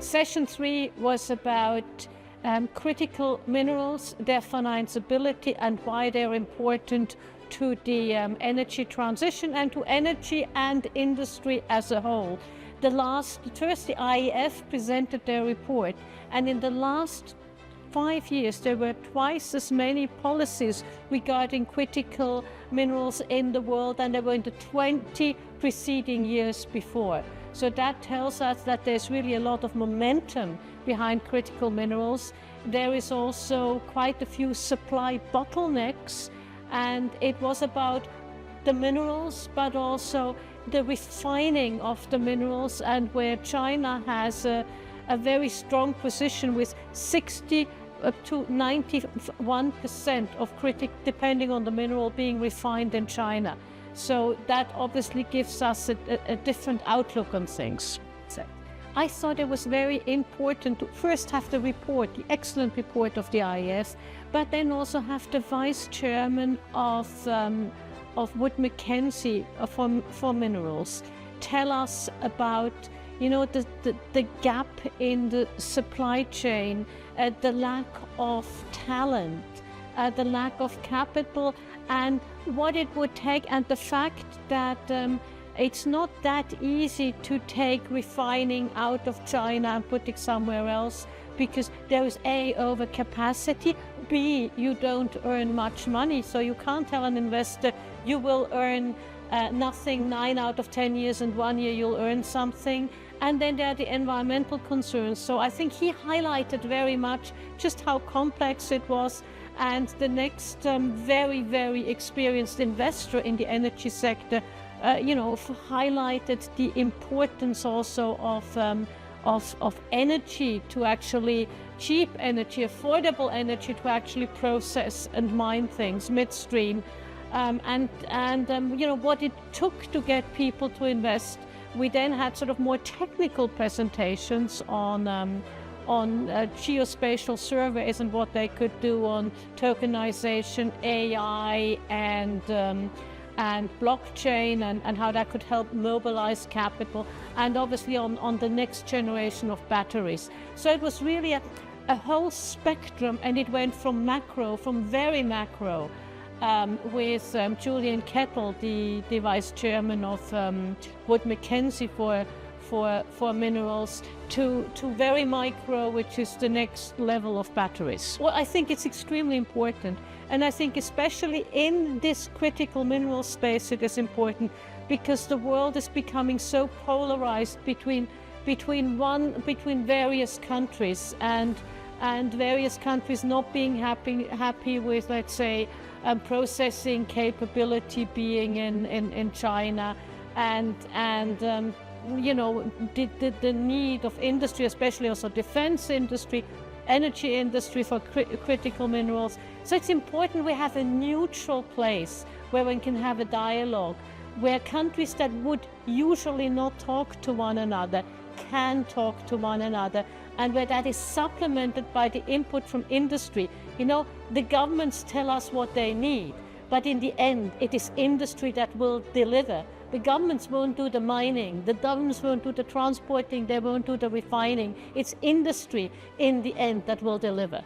Session 3 was about critical minerals, their financeability, and why they're important to the energy transition and to energy and industry as a whole. First, the IAF presented their report, and in the last 5 years there were twice as many policies regarding critical minerals in the world than there were in the 20 preceding years before. So that tells us that there's really a lot of momentum behind critical minerals. There is also quite a few supply bottlenecks, and it was about the minerals, but also the refining of the minerals, and where China has a very strong position with 60 up to 91% of depending on the mineral, being refined in China. So that obviously gives us a different outlook on things. So I thought it was very important to first have the report, the excellent report of the IAF, but then also have the vice chairman of Wood Mackenzie for minerals tell us about, you know, the gap in the supply chain, the lack of talent, the lack of capital, and what it would take, and the fact that it's not that easy to take refining out of China and put it somewhere else, because there is A, overcapacity, B, you don't earn much money, so you can't tell an investor you will earn nothing 9 out of 10 years and 1 year you'll earn something. And then there are the environmental concerns. So I think he highlighted very much just how complex it was. And the next very, very experienced investor in the energy sector, highlighted the importance also of energy, to actually cheap energy, affordable energy, to actually process and mine things midstream, what it took to get people to invest. We then had sort of more technical presentations on geospatial surveys and what they could do on tokenization, AI, and blockchain, and how that could help mobilize capital, and obviously on the next generation of batteries. So it was really a whole spectrum, and it went from very macro, with Julian Kettle, the vice chairman of Wood Mackenzie for minerals, to very micro, which is the next level of batteries. Well, I think it's extremely important, and I think especially in this critical mineral space it is important, because the world is becoming so polarized between various countries, and various countries not being happy with, let's say, processing capability being in China, and the need of industry, especially also defense industry, energy industry, for critical minerals. So it's important we have a neutral place where one can have a dialogue, where countries that would usually not talk to one another can talk to one another, and where that is supplemented by the input from industry. You know, the governments tell us what they need, but in the end, it is industry that will deliver. The governments won't do the mining, the governments won't do the transporting, they won't do the refining. It's industry in the end that will deliver.